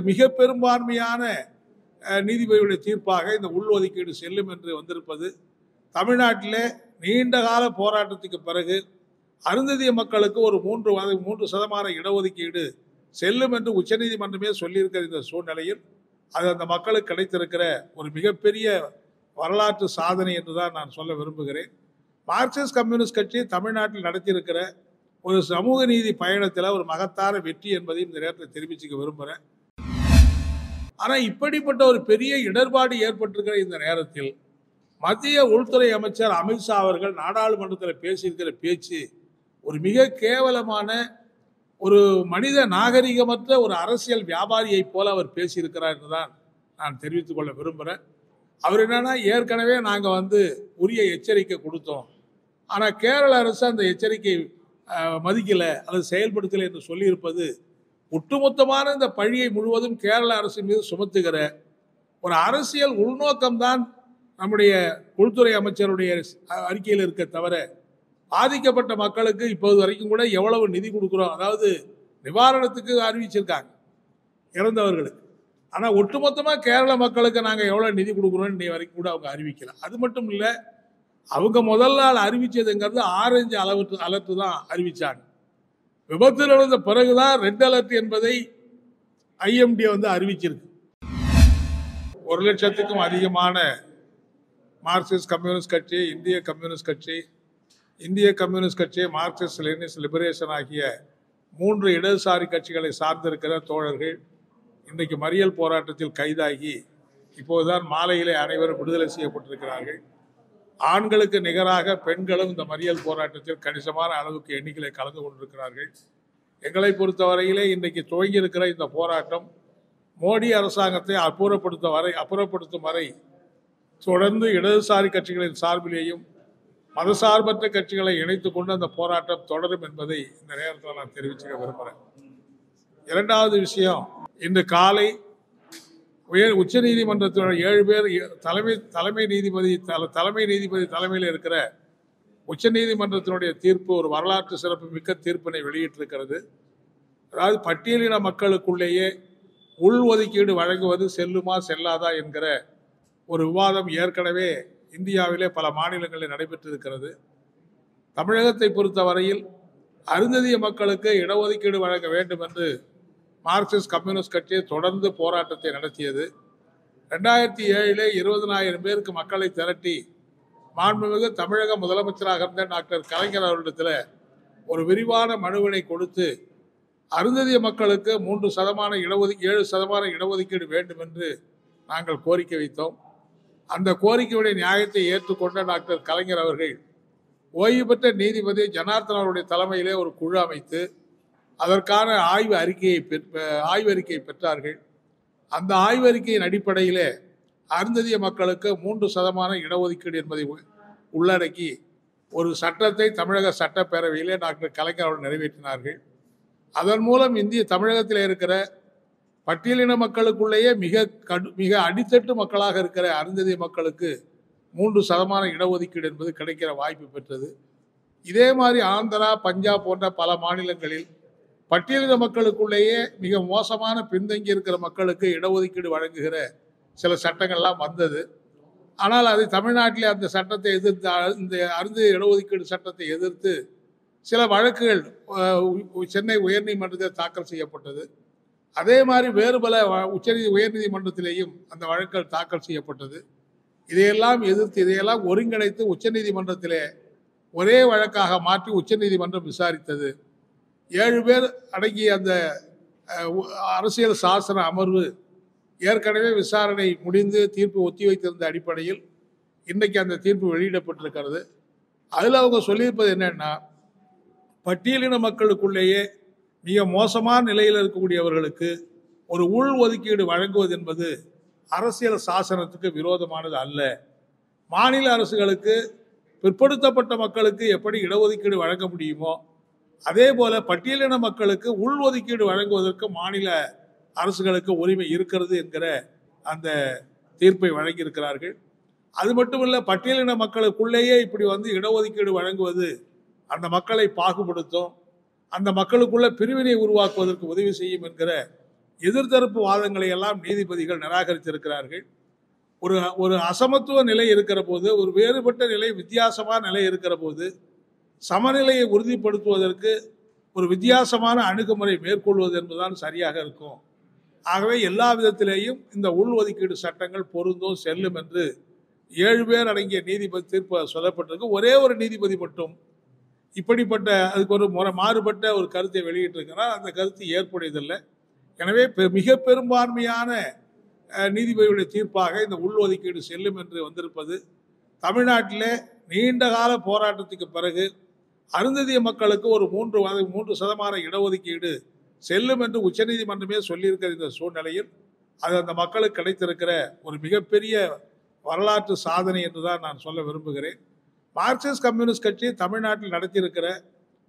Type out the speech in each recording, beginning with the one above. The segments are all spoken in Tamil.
மிக பெரும்பான்மையான நீதிபதியுடைய தீர்ப்பாக இந்த உள்ஒதுக்கீடு செல்லும் என்று வந்திருப்பது தமிழ்நாட்டிலே நீண்டகால போராட்டத்துக்கு பிறகு அருந்ததிய மக்களுக்கு ஒரு 3% இடஒதுக்கீடு செல்லும் என்று உச்சநீதிமன்றமே சொல்லியிருக்கிற இந்த சூழ்நிலையில் அது அந்த மக்களுக்கு கிடைத்திருக்கிற ஒரு மிகப்பெரிய வரலாற்று சாதனை என்றுதான் நான் சொல்ல விரும்புகிறேன். மார்க்சிஸ்ட் கம்யூனிஸ்ட் கட்சி தமிழ்நாட்டில் நடத்தியிருக்கிற ஒரு சமூக நீதி பயணத்தில் ஒரு மகத்தான வெற்றி என்பதையும் இந்த நேரத்தில் தெரிவிச்சுக்க விரும்புகிறேன். ஆனால் இப்படிப்பட்ட ஒரு பெரிய இடர்பாடு ஏற்பட்டிருக்கிற இந்த நேரத்தில் மத்திய உள்துறை அமைச்சர் அமித்ஷா அவர்கள் நாடாளுமன்றத்தில் பேசியிருக்கிற பேச்சு ஒரு மிக கேவலமான ஒரு மனித நாகரிகமற்ற ஒரு அரசியல் வியாபாரியை போல அவர் பேசியிருக்கிறார் என்றுதான் நான் தெரிவித்துக் கொள்ள விரும்புகிறேன். அவர் என்னன்னா, ஏற்கனவே நாங்கள் உரிய எச்சரிக்கை கொடுத்தோம், ஆனால் கேரள அரசு அந்த எச்சரிக்கை மதிக்கலை அல்லது செயல்படுத்தலை என்று சொல்லியிருப்பது ஒட்டுமொத்தமான இந்த பழியை முழுவதும் கேரள அரசு மீது சுமத்துகிற ஒரு அரசியல் உள்நோக்கம்தான் நம்முடைய உள்துறை அமைச்சருடைய அறிக்கையில் இருக்க தவிர பாதிக்கப்பட்ட மக்களுக்கு இப்போது வரைக்கும் கூட எவ்வளவு நிதி கொடுக்குறோம், அதாவது நிவாரணத்துக்கு அறிவிச்சிருக்காங்க இறந்தவர்களுக்கு, ஆனால் ஒட்டுமொத்தமாக கேரள மக்களுக்கு நாங்கள் எவ்வளோ நிதி கொடுக்குறோம் இன்னைக்கு வரைக்கும் கூட அவங்க அறிவிக்கல. அது மட்டும் இல்லை, அவங்க முதல் நாள் அறிவிச்சதுங்கிறது ஆரஞ்சு அலர்ட் தான் அறிவிச்சாங்க. விபத்து நடந்த பிறகுதான் ரெட் அலர்ட் என்பதை ஐஎம்டி அறிவிச்சிருக்கு. 1 லட்சத்துக்கும் அதிகமான மார்க்சிஸ்ட் கம்யூனிஸ்ட் கட்சி, இந்திய கம்யூனிஸ்ட் கட்சி, மார்க்சிஸ்ட் லெனினிஸ்ட் லிபரேஷன் ஆகிய 3 இடதுசாரி கட்சிகளை சார்ந்திருக்கிற தோழர்கள் இன்றைக்கு மறியல் போராட்டத்தில் கைதாகி இப்போதுதான் மாலையிலே அனைவரும் விடுதலை செய்யப்பட்டிருக்கிறார்கள். ஆண்களுக்கு நிகராக பெண்களும் இந்த மறியல் போராட்டத்தில் கணிசமான அளவுக்கு எண்ணிக்கையில் கலந்து கொண்டிருக்கிறார்கள். எங்களை பொறுத்தவரையிலே இன்றைக்கு துவங்கியிருக்கிற இந்த போராட்டம் மோடி அரசாங்கத்தை அப்புறப்படுத்தும் வரை தொடர்ந்து இடதுசாரி கட்சிகளின் சார்பிலேயும் மதசார்பற்ற கட்சிகளை இணைத்துக் கொண்டு அந்த போராட்டம் தொடரும் என்பதை இந்த நேரத்தில் நான் தெரிவிச்சுக்க விரும்புகிறேன். 2வது விஷயம், இன்று காலை உச்ச நீதிமன்றத்தினுடைய 7 பேர் தலைமை நீதிபதி தலைமையில் இருக்கிற உச்ச நீதிமன்றத்தினுடைய தீர்ப்பு ஒரு வரலாற்று சிறப்பு மிக்க தீர்ப்பினை வெளியிட்டிருக்கிறது. அதாவது பட்டியலின மக்களுக்குள்ளேயே உள்ஒதுக்கீடு வழங்குவது செல்லுமா செல்லாதா என்கிற ஒரு விவாதம் ஏற்கனவே இந்தியாவிலே பல மாநிலங்களில் நடைபெற்றிருக்கிறது. தமிழகத்தை பொறுத்தவரையில் அருந்ததிய மக்களுக்கு இடஒதுக்கீடு வழங்க வேண்டும் என்று மார்க்சிஸ்ட் கம்யூனிஸ்ட் கட்சி தொடர்ந்து போராட்டத்தை நடத்தியது. 2007 20,000 பேருக்கு மக்களை திரட்டி மாண்புமிகு தமிழக முதலமைச்சராக இருந்த டாக்டர் கலைஞர் அவர்களிடத்தில் ஒரு விரிவான மனுவினை கொடுத்து அருந்ததிய மக்களுக்கு 7% இடஒதுக்கீடு வேண்டும் என்று நாங்கள் கோரிக்கை வைத்தோம். அந்த கோரிக்கையுடைய நியாயத்தை ஏற்றுக்கொண்ட டாக்டர் கலைஞர் அவர்கள் ஓய்வு பெற்ற நீதிபதி ஜனார்த்தன் அவருடைய தலைமையிலே ஒரு குழு அமைத்து அதற்கான ஆய்வு அறிக்கையை பெற்றார்கள். அந்த ஆய்வறிக்கையின் அடிப்படையிலே அருந்ததிய மக்களுக்கு 3% இடஒதுக்கீடு என்பதை உள்ளடக்கி ஒரு சட்டத்தை தமிழக சட்டப்பேரவையிலே டாக்டர் கலைஞர் அவர்கள் நிறைவேற்றினார்கள். அதன் மூலம் தமிழகத்தில் இருக்கிற பட்டியலின மக்களுக்குள்ளேயே மிக அடித்தட்டு மக்களாக இருக்கிற அருந்ததிய மக்களுக்கு 3% இடஒதுக்கீடு என்பது கிடைக்கிற வாய்ப்பு பெற்றது. இதே மாதிரி ஆந்திரா, பஞ்சாப் போன்ற பல மாநிலங்களில் பட்டியலின மக்களுக்குள்ளேயே மிக மோசமான பின்தங்கி இருக்கிற மக்களுக்கு இடஒதுக்கீடு வழங்குகிற சில சட்டங்கள்லாம் வந்தது. ஆனால் அது தமிழ்நாட்டிலே அந்த சட்டத்தை எதிர்த்து, இந்த அருந்ததிய இடஒதுக்கீடு சட்டத்தை எதிர்த்து சில வழக்குகள் சென்னை உயர்நீதிமன்றத்தில் தாக்கல் செய்யப்பட்டது. அதே மாதிரி வேறு பல உயர்நீதிமன்றத்திலேயும் அந்த வழக்குகள் தாக்கல் செய்யப்பட்டது. இதையெல்லாம் எதிர்த்து, இதையெல்லாம் ஒருங்கிணைத்து உச்சநீதிமன்றத்திலே ஒரே வழக்காக மாற்றி உச்சநீதிமன்றம் விசாரித்தது. 7 பேர் அடங்கிய அந்த அரசியல் சாசன அமர்வு ஏற்கனவே விசாரணை முடிந்து தீர்ப்பு ஒத்திவைத்திருந்த அடிப்படையில் இன்றைக்கு அந்த தீர்ப்பு வெளியிடப்பட்டிருக்கிறது. அதில் அவங்க சொல்லியிருப்பது என்னன்னா, பட்டியலின மக்களுக்குள்ளேயே மிக மோசமான நிலையில் இருக்கக்கூடியவர்களுக்கு ஒரு உள் ஒதுக்கீடு வழங்குவது என்பது அரசியல் சாசனத்துக்கு விரோதமானது அல்ல. மாநில அரசுகளுக்கு பிற்படுத்தப்பட்ட மக்களுக்கு எப்படி இடஒதுக்கீடு வழங்க முடியுமோ அதே போல பட்டியலின மக்களுக்கு உள் ஒதுக்கீடு வழங்குவதற்கு மாநில அரசுகளுக்கு உரிமை இருக்கிறது என்கிற அந்த தீர்ப்பை வழங்கியிருக்கிறார்கள். அது மட்டுமல்ல, பட்டியலின மக்களுக்குள்ளேயே இப்படி இடஒதுக்கீடு வழங்குவது அந்த மக்களை பாகுபடுத்தும், அந்த மக்களுக்குள்ள பிரிவினை உருவாக்குவதற்கு உதவி செய்யும் என்கிற எதிர்த்தரப்பு வாதங்களை எல்லாம் நீதிபதிகள் நிராகரித்திருக்கிறார்கள். ஒரு ஒரு அசமத்துவ நிலை இருக்கிற போது, ஒரு வேறுபட்ட நிலை, வித்தியாசமான நிலை இருக்கிற போது சமநிலையை உறுதிப்படுத்துவதற்கு ஒரு வித்தியாசமான அணுகுமுறை மேற்கொள்வது என்பதுதான் சரியாக இருக்கும். ஆகவே எல்லா விதத்திலேயும் இந்த உள்ஒதுக்கீடு சட்டங்கள் பொருந்தும், செல்லும் என்று 7 பேர் அடங்கிய நீதிபதி தீர்ப்பு சொல்லப்பட்டிருக்கு. ஒரே ஒரு நீதிபதி மட்டும் இப்படிப்பட்ட அதுக்கு ஒரு மாறுபட்ட ஒரு கருத்தை வெளியிட்டிருக்கிறார். அந்த கருத்து ஏற்புடையதில்லை. எனவே மிக பெரும்பான்மையான நீதிபதியுடைய தீர்ப்பாக இந்த உள்ஒதுக்கீடு செல்லும் என்று வந்திருப்பது தமிழ்நாட்டிலே நீண்டகால போராட்டத்துக்கு பிறகு அருந்ததிய மக்களுக்கு ஒரு 3% இடஒதுக்கீடு செல்லும் என்று உச்சநீதிமன்றமே சொல்லியிருக்கிற இந்த சூழ்நிலையில் அது அந்த மக்களுக்கு கிடைத்திருக்கிற ஒரு மிகப்பெரிய வரலாற்று சாதனை என்றுதான் நான் சொல்ல விரும்புகிறேன். மார்க்சிஸ்ட் கம்யூனிஸ்ட் கட்சி தமிழ்நாட்டில் நடத்தியிருக்கிற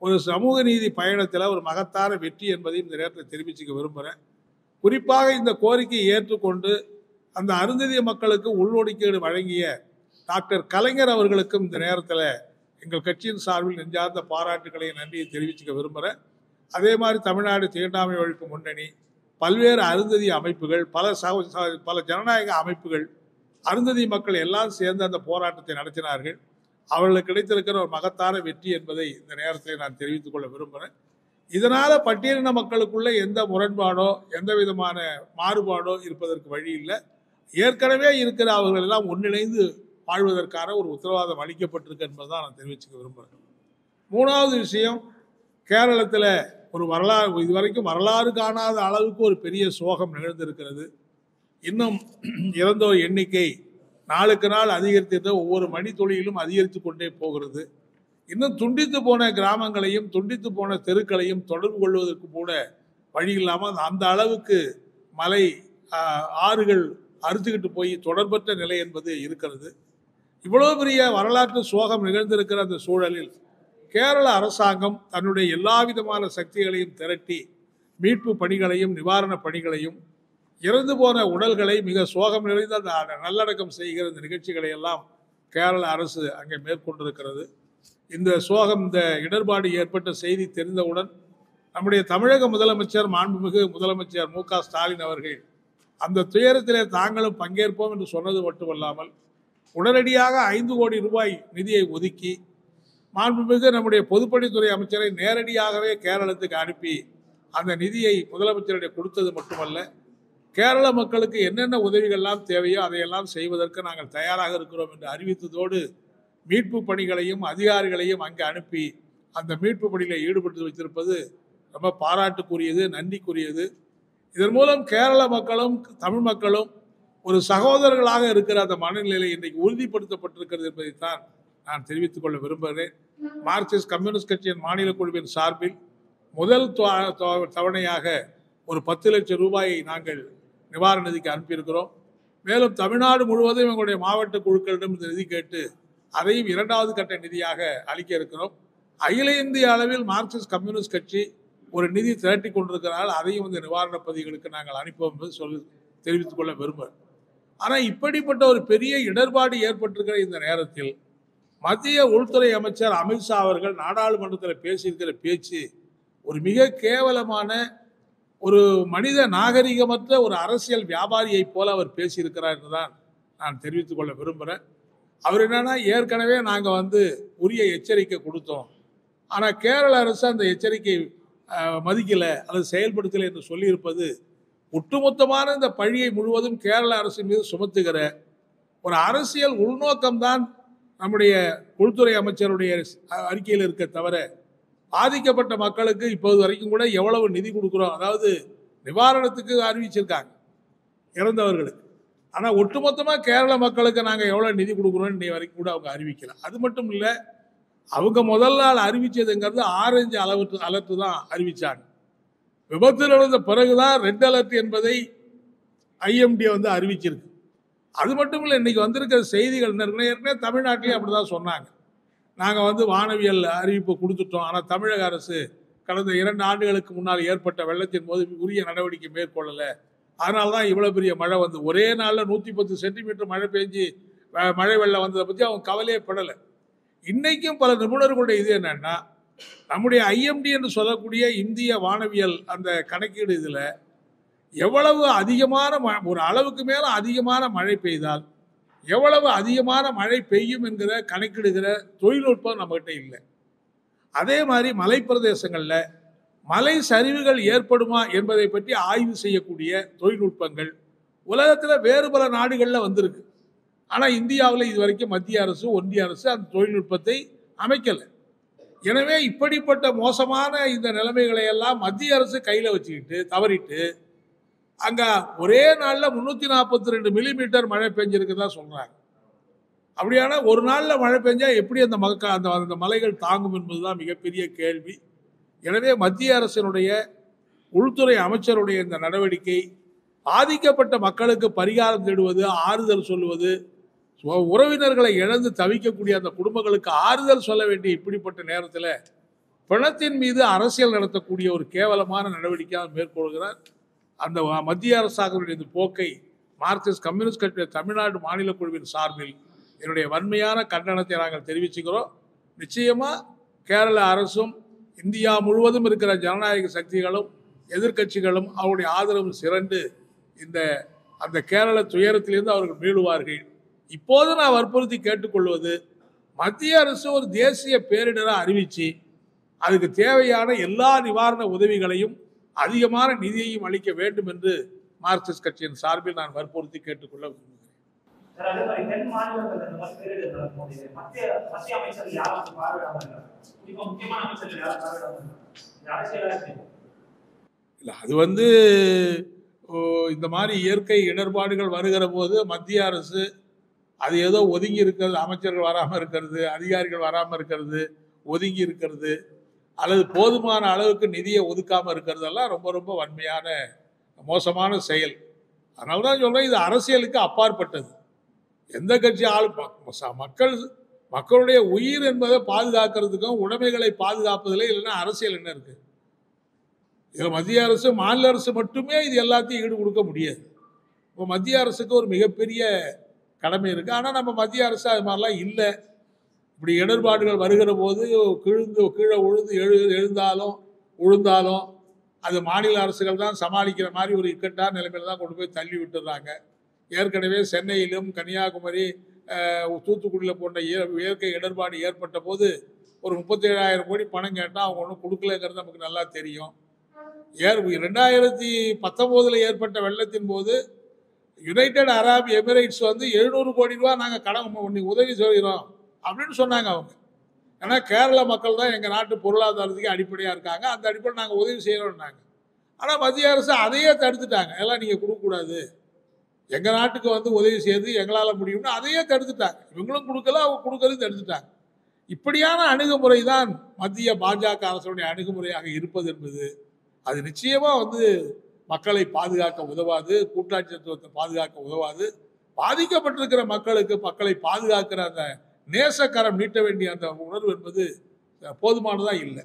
ஒரு சமூக நீதி பயணத்தில் ஒரு மகத்தான வெற்றி என்பதையும் இந்த நேரத்தில் தெரிவிச்சுக்க விரும்புகிறேன். குறிப்பாக இந்த கோரிக்கையை ஏற்றுக்கொண்டு அந்த அருந்ததிய மக்களுக்கு உள்ஒதுக்கீடு வழங்கிய டாக்டர் கலைஞர் அவர்களுக்கும் இந்த நேரத்தில் எங்கள் கட்சியின் சார்பில் நெஞ்சார்ந்த பாராட்டுகளையும் நன்றியை தெரிவிச்சுக்க விரும்புகிறேன். அதே மாதிரி தமிழ்நாடு தீண்டாமை ஒழிப்பு முன்னணி, பல்வேறு அருந்ததிய அமைப்புகள், பல ஜனநாயக அமைப்புகள், அருந்ததிய மக்கள் எல்லாம் சேர்ந்து அந்த போராட்டத்தை நடத்தினார்கள். அவர்களுக்கு கிடைத்திருக்கிற ஒரு மகத்தான வெற்றி என்பதை இந்த நேரத்தில் நான் தெரிவித்துக் கொள்ள விரும்புகிறேன். இதனால பட்டியலின மக்களுக்குள்ள எந்த முரண்பாடோ எந்த விதமான மாறுபாடோ இருப்பதற்கு வழி இல்லை. ஏற்கனவே இருக்கிற அவர்கள் எல்லாம் ஒன்றிணைந்து வாழ்வதற்கான ஒரு உத்தரவாதம் அளிக்கப்பட்டிருக்கு என்பதுதான் நான் தெரிவிச்சுக்க விரும்புகிறேன். 3வது விஷயம், கேரளத்தில் ஒரு வரலாறு, இதுவரைக்கும் வரலாறு காணாத அளவுக்கு ஒரு பெரிய சோகம் நிகழ்ந்திருக்கிறது. இன்னும் இறந்தோர் எண்ணிக்கை நாளுக்கு நாள் அதிகரித்து ஒவ்வொரு மணி துளியிலும் அதிகரித்து கொண்டே போகிறது. இன்னும் துண்டித்து போன கிராமங்களையும் துண்டித்து போன தெருக்களையும் தொடர்பு கொள்வதற்கு கூட வழி இல்லாமல் அந்த அளவுக்கு மலை ஆறுகள் அறுத்துக்கிட்டு போய் தொடர்பற்ற நிலை என்பது இருக்கிறது. இவ்வளவு பெரிய வரலாற்று சோகம் நிகழ்ந்திருக்கிற அந்த சூழலில் கேரள அரசாங்கம் தன்னுடைய எல்லா விதமான சக்திகளையும் திரட்டி மீட்பு பணிகளையும் நிவாரண பணிகளையும் இறந்து போன உடல்களை மிக சோகம் நிறைந்த அந்த நல்லடக்கம் செய்கிற இந்த நிகழ்ச்சிகளை எல்லாம் கேரள அரசு அங்கே மேற்கொண்டிருக்கிறது. இந்த சோகம், இந்த இடர்பாடு ஏற்பட்ட செய்தி தெரிந்தவுடன் நம்முடைய தமிழக முதலமைச்சர், மாண்புமிகு முதலமைச்சர் மு.க. ஸ்டாலின் அவர்கள் அந்த துயரத்திலே தாங்களும் பங்கேற்போம் என்று சொன்னது மட்டுமல்லாமல் உடனடியாக 5 கோடி ரூபாய் நிதியை ஒதுக்கி மாண்புமிகு நம்முடைய பொதுப்பணித்துறை அமைச்சரை நேரடியாகவே கேரளத்துக்கு அனுப்பி அந்த நிதியை முதலமைச்சரிடம் கொடுத்தது மட்டுமல்ல, கேரள மக்களுக்கு என்னென்ன உதவிகள்லாம் தேவையோ அதையெல்லாம் செய்வதற்கு நாங்கள் தயாராக இருக்கிறோம் என்று அறிவித்ததோடு மீட்பு பணிகளையும் அதிகாரிகளையும் அங்கே அனுப்பி அந்த மீட்பு பணியில் ஈடுபட்டு வைத்திருப்பது ரொம்ப பாராட்டுக்குரியது, நன்றிக்குரியது. இதன் மூலம் கேரள மக்களும் தமிழ் மக்களும் ஒரு சகோதரர்களாக இருக்கிற அந்த மனநிலையை இன்றைக்கு உறுதிப்படுத்தப்பட்டிருக்கிறது என்பதைத்தான் நான் தெரிவித்துக் கொள்ள விரும்புகிறேன். மார்க்சிஸ்ட் கம்யூனிஸ்ட் கட்சியின் மாநில குழுவின் சார்பில் முதல் தவணையாக ஒரு 10 லட்சம் ரூபாயை நாங்கள் நிவாரண நிதிக்கு அனுப்பியிருக்கிறோம். மேலும் தமிழ்நாடு முழுவதும் எங்களுடைய மாவட்ட குழுக்களிடம் இந்த நிதி கேட்டு அதையும் 2வது கட்ட நிதியாக அளிக்க இருக்கிறோம். அகில இந்திய அளவில் மார்க்சிஸ்ட் கம்யூனிஸ்ட் கட்சி ஒரு நிதி திரட்டி கொண்டிருக்கிறார்கள். அதையும் இந்த நிவாரண பதிவுகளுக்கு நாங்கள் அனுப்புவோம் என்று தெரிவித்துக் கொள்ள விரும்புகிறேன். ஆனால் இப்படிப்பட்ட ஒரு பெரிய இடர்பாடு ஏற்பட்டிருக்கிற இந்த நேரத்தில் மத்திய உள்துறை அமைச்சர் அமித்ஷா அவர்கள் நாடாளுமன்றத்தில் பேசியிருக்கிற பேச்சு ஒரு மிக கேவலமான, ஒரு மனித நாகரிகமற்ற ஒரு அரசியல் வியாபாரியை போல அவர் பேசியிருக்கிறார் என்றுதான் நான் தெரிவித்துக் கொள்ள விரும்புகிறேன். அவர் என்னன்னா, ஏற்கனவே நாங்கள் உரிய எச்சரிக்கை கொடுத்தோம், ஆனால் கேரள அரசு அந்த எச்சரிக்கை மதிக்கலை அல்லது செயல்படுத்தலை என்று சொல்லியிருப்பது ஒட்டுமொத்தமான இந்த பழியை முழுவதும் கேரள அரசு மீது சுமத்துகிற ஒரு அரசியல் உள்நோக்கம்தான் நம்முடைய உள்துறை அமைச்சருடைய அறிக்கையில் இருக்க தவிர, பாதிக்கப்பட்ட மக்களுக்கு இப்போது வரைக்கும் கூட எவ்வளவு நிதி கொடுக்குறோம், அதாவது நிவாரணத்துக்கு அறிவிச்சிருக்காங்க இறந்தவர்களுக்கு, ஆனால் ஒட்டுமொத்தமாக கேரள மக்களுக்கு நாங்கள் எவ்வளோ நிதி கொடுக்குறோம் இன்னைக்கு வரைக்கும் கூட அவங்க அறிவிக்கல. அது மட்டும் இல்லை, அவங்க முதல் நாள் அறிவிச்சதுங்கிறது ஆரஞ்சு அலர்ட் தான் அறிவிச்சாங்க. விபத்து நடந்த பிறகுதான் ரெட் அலர்ட் என்பதை ஐஎம்டி அறிவிச்சிருக்கு. அது மட்டும் இல்லை, இன்னைக்கு வந்திருக்கிற செய்திகள் ஏற்கனவே தமிழ்நாட்டிலே அப்படிதான் சொன்னாங்க. நாங்கள் வானவியல் அறிவிப்பு கொடுத்துட்டோம், ஆனால் தமிழக அரசு கடந்த 2 ஆண்டுகளுக்கு முன்னால் ஏற்பட்ட வெள்ளத்தின் போது உரிய நடவடிக்கை மேற்கொள்ளலை, அதனால தான் இவ்வளோ பெரிய மழை ஒரே நாளில் 110 சென்டிமீட்டர் மழை பெஞ்சு மழை வெள்ளம் வந்ததை பற்றி அவங்க கவலையே படலை. இன்னைக்கும் பல நிபுணர்களுடைய இது என்னன்னா, நம்முடைய ஐஎம்டி என்று சொல்லக்கூடிய இந்திய வானவியல் அந்த கணக்கீடு இதில் எவ்வளவு அதிகமான ஒரு அளவுக்கு மேல அதிகமான மழை பெய்தால் எவ்வளவு அதிகமான மழை பெய்யும் என்கிற கணக்கிடுகிற தொழில்நுட்பம் நம்மகிட்ட இல்லை. அதே மாதிரி மலைப்பிரதேசங்கள்ல மலை சரிவுகள் ஏற்படுமா என்பதை பற்றி ஆய்வு செய்யக்கூடிய தொழில்நுட்பங்கள் உலகத்தில் வேறு பல நாடுகளில் வந்திருக்கு. ஆனால் இந்தியாவில் இதுவரைக்கும் மத்திய அரசு ஒன்றிய அரசு அந்த தொழில்நுட்பத்தை அமைக்கலை. எனவே இப்படிப்பட்ட மோசமான இந்த நிலைமைகளை எல்லாம் மத்திய அரசு கையில் வச்சுக்கிட்டு தவறிட்டு அங்கே ஒரே நாளில் 342 மில்லிமீட்டர் மழை பெஞ்சிருக்குதா சொல்கிறாங்க. அப்படியான ஒரு நாளில் மழை பெஞ்சா எப்படி அந்த அந்த மலைகள் தாங்கும் என்பதுதான் மிகப்பெரிய கேள்வி. எனவே மத்திய அரசினுடைய உள்துறை அமைச்சருடைய இந்த நடவடிக்கை பாதிக்கப்பட்ட மக்களுக்கு பரிகாரம் தேடுவது, ஆறுதல் சொல்லுவது, உறவினர்களை இழந்து தவிக்கக்கூடிய அந்த குடும்பங்களுக்கு ஆறுதல் சொல்ல வேண்டிய இப்படிப்பட்ட நேரத்தில் பிணத்தின் மீது அரசியல் நடத்தக்கூடிய ஒரு கேவலமான நடவடிக்கையாக மேற்கொள்கிறார். அந்த மத்திய அரசாங்கத்துடைய இந்த போக்கை மார்க்சிஸ்ட் கம்யூனிஸ்ட் கட்சி தமிழ்நாடு மாநில குழுவின் சார்பில் என்னுடைய வன்மையான கண்டனத்தை நாங்கள் தெரிவிச்சுக்கிறோம். நிச்சயமா கேரள அரசும் இந்தியா முழுவதும் இருக்கிற ஜனநாயக சக்திகளும் எதிர்கட்சிகளும் அவருடைய ஆதரவு சிறந்து அந்த கேரள துயரத்திலிருந்து அவர்கள் மீளுவார்கள். இப்போது நான் வற்புறுத்தி கேட்டுக்கொள்வது, மத்திய அரசு ஒரு தேசிய பேரிடராக அறிவிச்சு அதுக்கு தேவையான எல்லா நிவாரண உதவிகளையும் அதிகமான நிதியையும் அளிக்க வேண்டும் என்று மார்க்சிஸ்ட் கட்சியின் சார்பில் நான் வற்புறுத்தி கேட்டுக்கொள்ள விரும்புகிறேன். அது இந்த மாதிரி இயற்கை இடர்பாடுகள் வருகிற போது மத்திய அரசு அது ஏதோ ஒதுங்கி இருக்கிறது, அமைச்சர்கள் வராமல் இருக்கிறது, அதிகாரிகள் வராமல் இருக்கிறது, ஒதுங்கி இருக்கிறது, அல்லது போதுமான அளவுக்கு நிதியை ஒதுக்காமல் இருக்கிறதெல்லாம் ரொம்ப ரொம்ப வன்மையான மோசமான செயல். அதனால தான் சொல்கிறேன், இது அரசியலுக்கு அப்பாற்பட்டது. எந்த கட்சி மக்களுடைய உயிர் என்பதை பாதுகாக்கிறதுக்கும் உடைமைகளை பாதுகாப்பதில் இல்லைன்னா அரசியல் என்ன இருக்கு? இதில் மத்திய அரசு மாநில அரசு மட்டுமே இது எல்லாத்தையும் ஈடு கொடுக்க முடியாது. இப்போ மத்திய அரசுக்கு ஒரு மிகப்பெரிய கடமை இருக்குது. ஆனால் நம்ம மத்திய அரசு அது மாதிரிலாம் இல்லை. இப்படி இடர்பாடுகள் வருகிற போது கீழே உழுந்தாலும் அது மாநில அரசுகள் தான் சமாளிக்கிற மாதிரி ஒரு இக்கட்டான நிலைமையில தான் கொண்டு போய் தள்ளி விட்டுறாங்க. ஏற்கனவே சென்னையிலும் கன்னியாகுமரி தூத்துக்குடியில் போன்ற இயற்கை இடர்பாடு ஏற்பட்ட போது ஒரு 37,000 கோடி பணம் கேட்டால் அவங்க ஒன்றும் கொடுக்கலங்கிறது நமக்கு நல்லா தெரியும். 2019 ஏற்பட்ட வெள்ளத்தின் போது யுனைடெட் அரபு எமிரேட்ஸ் 700 கோடி ரூபா நாங்கள் கடன் உதவி செய்கிறோம் அப்படின்னு சொன்னாங்க அவங்க. ஏன்னா கேரள மக்கள் தான் எங்கள் நாட்டு பொருளாதாரத்துக்கு அடிப்படையாக இருக்காங்க, அந்த அடிப்படையில் நாங்கள் உதவி செய்கிறோம்னாங்க. ஆனால் மத்திய அரசு அதையே தடுத்துட்டாங்க. எல்லாம் நீங்கள் கொடுக்கக்கூடாது, எங்கள் நாட்டுக்கு உதவி செய்து எங்களால் முடியும்னு அதையே தடுத்துட்டாங்க. இவங்களும் கொடுக்கல, அவங்க கொடுக்கறதையும் தடுத்துட்டாங்க. இப்படியான அணுகுமுறை தான் மத்திய பாஜக அரசுடைய அணுகுமுறையாக இருப்பது என்பது அது நிச்சயமாக மக்களை பாதுகாக்க உதவாது, கூட்டாட்சி தத்துவத்தை பாதுகாக்க உதவாது. பாதிக்கப்பட்டிருக்கிற மக்களை பாதுகாக்கிற அந்த நேசக்கரம் நீட்ட வேண்டிய அந்த உணர்வு என்பது போதுமானதாக இல்லை.